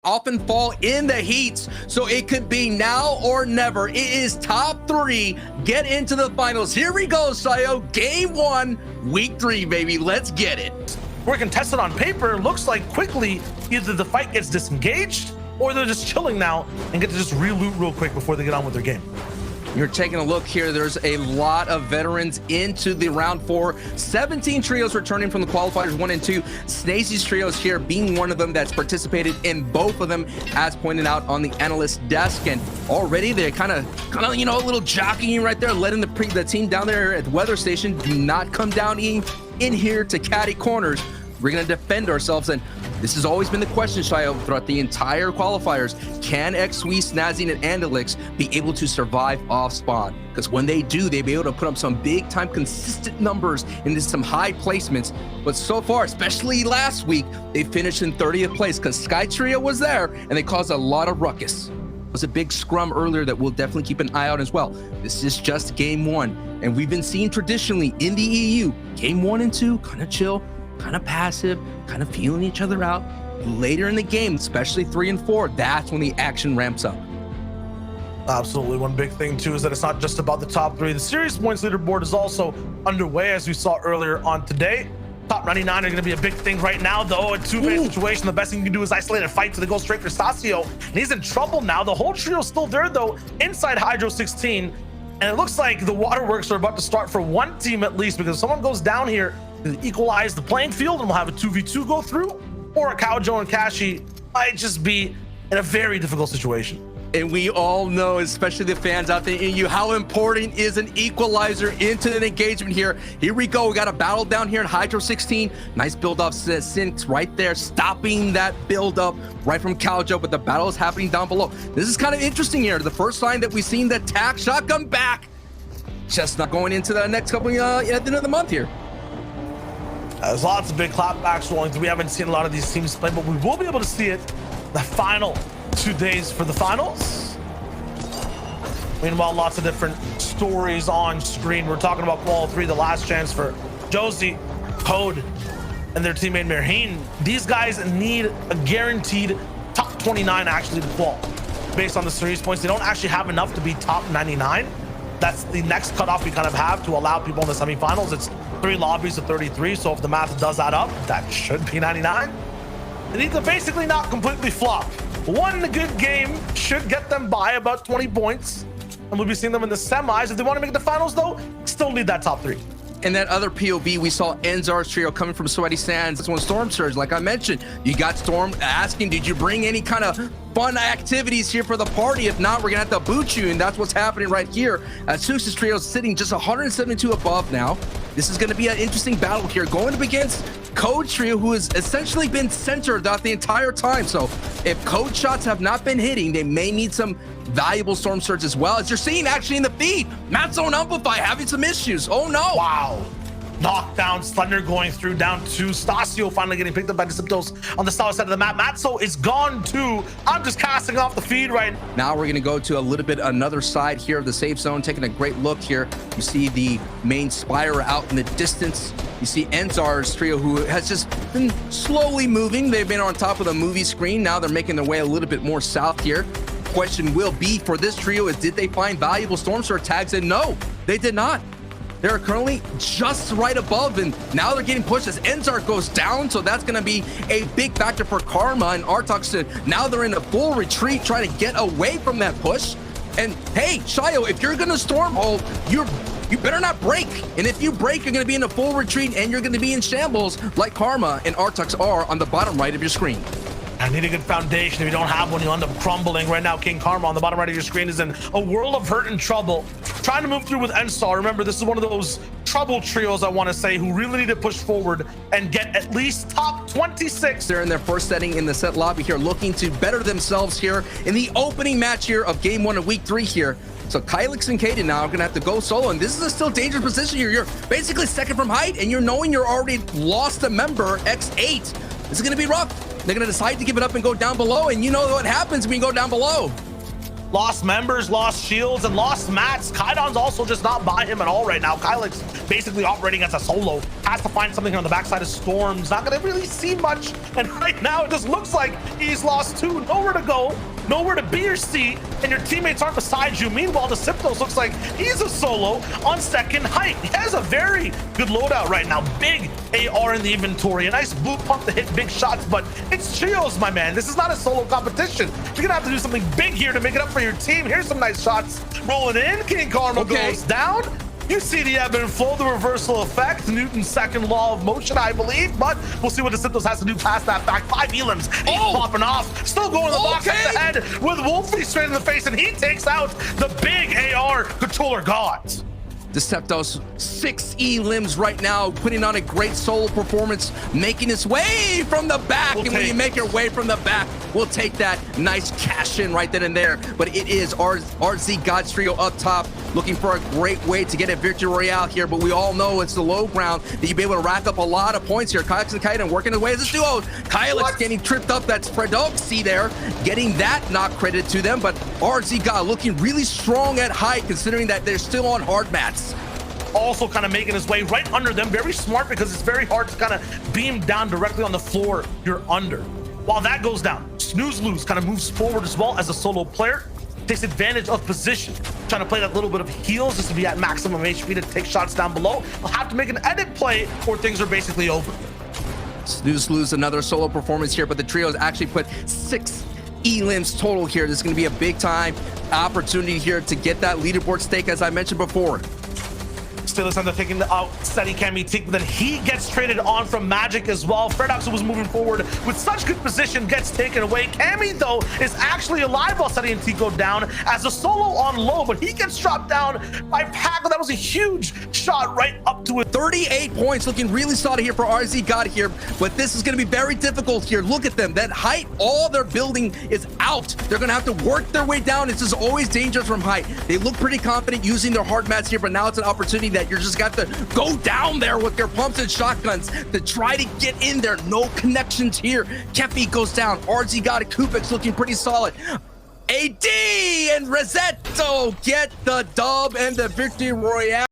often fall in the heats, so it could be now or never. It is top 3. Get into the finals. Here we go, Sayo. Game 1, week 3, baby. Let's get it. We're contested on paper. Looks like quickly either the fight gets disengaged or they're just chilling now and get to just re-loot real quick before they get on with their game. You're taking a look here. There's a lot of veterans into the round 4. 17 trios returning from the qualifiers 1 and 2. Snazy's trios here being one of them that's participated in both of them, as pointed out on the analyst desk. And already they're kind of you know, a little jockeying right there, letting the team down there at the weather station do not come down in here to caddy corners. We're going to defend ourselves, and this has always been the question, Shayo, throughout the entire qualifiers. Can XWE, Snazzy, and Andalix be able to survive off spawn? Because when they do, they'll be able to put up some big time consistent numbers into some high placements. But so far, especially last week, they finished in 30th place because Sky Trio was there and they caused a lot of ruckus. It was a big scrum earlier that we'll definitely keep an eye out as well. This is just game 1, and we've been seeing traditionally in the EU, game 1 and 2, kind of chill, kind of passive, kind of feeling each other out. Later in the game, especially 3 and 4, that's when the action ramps up. Absolutely. One big thing too is that it's not just about the top 3. The series points leaderboard is also underway, as we saw earlier on today. Top 99 are going to be a big thing right now, though. A two-phase situation, the best thing you can do is isolate a fight, so they go straight for Stasio, and he's in trouble now. The whole trio's still there, though, inside Hydro 16, and it looks like the waterworks are about to start for one team at least, because if someone goes down here, equalize the playing field, and we'll have a 2v2 go through, or a Kaojo and Kashi might just be in a very difficult situation. And we all know, especially the fans out there in you, how important is an equalizer into an engagement here. Here we go. We got a battle down here in Hydro 16. Nice build off Syncs right there, stopping that build up right from Kaojo, but the battle is happening down below. This is kind of interesting here. The first sign that we've seen the tack shotgun back. Just not going into the next couple at the end of the month here. There's lots of big clapbacks rolling through. We haven't seen a lot of these teams play, but we will be able to see it the final 2 days for the finals. Meanwhile, lots of different stories on screen. We're talking about Qual 3, the last chance for Josie, Code, and their teammate Merheen. These guys need a guaranteed top 29 actually to qual. Based on the series points, they don't actually have enough to be top 99. That's the next cutoff we kind of have to allow people in the semifinals. It's 3 lobbies of 33, so if the math does add up, that should be 99. They need to basically not completely flop. One good game should get them by about 20 points, and we'll be seeing them in the semis. If they want to make the finals, though, still need that top 3. In that other POV, we saw Enzar's trio coming from Sweaty Sands. That's when Storm Surge, like I mentioned, you got Storm asking, did you bring any kind of fun activities here for the party? If not, we're gonna have to boot you, and that's what's happening right here. Sousa's trio is sitting just 172 above now. This is gonna be an interesting battle here, going up against Code trio, who has essentially been centered throughout the entire time. So if Code shots have not been hitting, they may need some valuable Storm Surge as well, as you're seeing actually in the feed. Matt's own Amplify having some issues. Oh no. Wow. Knockdown, Slender going through, down 2. Stasio finally getting picked up by Deceptos on the south side of the map. Matzo is gone too. I'm just casting off the feed right now. We're gonna go to a little bit another side here of the safe zone, taking a great look here. You see the main Spire out in the distance. You see Enzar's trio, who has just been slowly moving. They've been on top of the movie screen. Now they're making their way a little bit more south here. Question will be for this trio is, did they find valuable Storm Surge tags? And no, they did not. They're currently just right above, and now they're getting pushed as Enzar goes down, so that's going to be a big factor for Karma and Artox. Now they're in a full retreat, trying to get away from that push. And hey, Shayo, if you're going to Stormhold, you better not break. And if you break, you're going to be in a full retreat, and you're going to be in shambles like Karma and Artox are on the bottom right of your screen. I need a good foundation. If you don't have one, you'll end up crumbling. Right now, King Karma on the bottom right of your screen is in a world of hurt and trouble. Trying to move through with Enstar. Remember, this is one of those trouble trios, I want to say, who really need to push forward and get at least top 26. They're in their first setting in the set lobby here, looking to better themselves here in the opening match here of game 1 of week 3 here. So Kylix and Kaden now are going to have to go solo, and this is a still dangerous position here. You're basically second from height, and you're knowing you're already lost a member, X8. This is going to be rough. They're going to decide to give it up and go down below, and you know what happens when you go down below. lost members, lost shields, and lost mats. Kaidon's also just not by him at all right now. Kylix basically operating as a solo, has to find something on the backside of Storms. Not gonna really see much, and right now it just looks like he's lost two. Nowhere to go, nowhere to be or see, and your teammates aren't beside you. Meanwhile, the Symptos looks like he's a solo on second height. He has a very good loadout right now. Big AR in the inventory, a nice blue pump to hit big shots, but it's trios, my man. This is not a solo competition. You're gonna have to do something big here to make it up for your team. Here's some nice shots rolling in. King Karma goes down. You see the ebb and flow, the reversal effect, Newton's second law of motion, I believe, but we'll see what the Symptos has to do past that fact. 5 elims, popping off, still going the box at the head with Wolfie straight in the face, and he takes out the big AR controller gods. Deceptos 6 elims right now, putting on a great solo performance, making his way from the back. And when you make your way from the back, we'll take that nice cash in right then and there. But it is RZ Gods trio up top, looking for a great way to get a victory royale here. But we all know it's the low ground that you'll be able to rack up a lot of points here. Kylix and Kaiden working away as a duo. Kylix getting tripped up. That's Fredoxy there, getting that not credited to them. But RZ God looking really strong at height, considering that they're still on hard mats. Also kind of making his way right under them. Very smart, because it's very hard to kind of beam down directly on the floor you're under. While that goes down, Snooze Lose kind of moves forward as well as a solo player. Takes advantage of position, trying to play that little bit of heals just to be at maximum HP to take shots down below. He'll have to make an edit play or things are basically over. Snooze Lose another solo performance here, but the trio's actually put 6 elims total here. This is going to be a big time opportunity here to get that leaderboard stake, as I mentioned before. Still is under taking the out steady Cammy Teak, but then he gets traded on from Magic as well. Fredox was moving forward with such good position, gets taken away. Cammy though is actually alive while Steady and Teak go down as a solo on low, but he gets dropped down by Paco. That was a huge shot right up to it. 38 points, looking really solid here for RZ God here, but this is going to be very difficult here. Look at them, that height, all their building is out. They're going to have to work their way down. This is always dangerous from height. They look pretty confident using their hard mats here, but now it's an opportunity that you're just got to go down there with your pumps and shotguns to try to get in there. No connections here. Kefi goes down. RZ God, Kupix looking pretty solid. AD and Rosetto get the dub and the victory royale.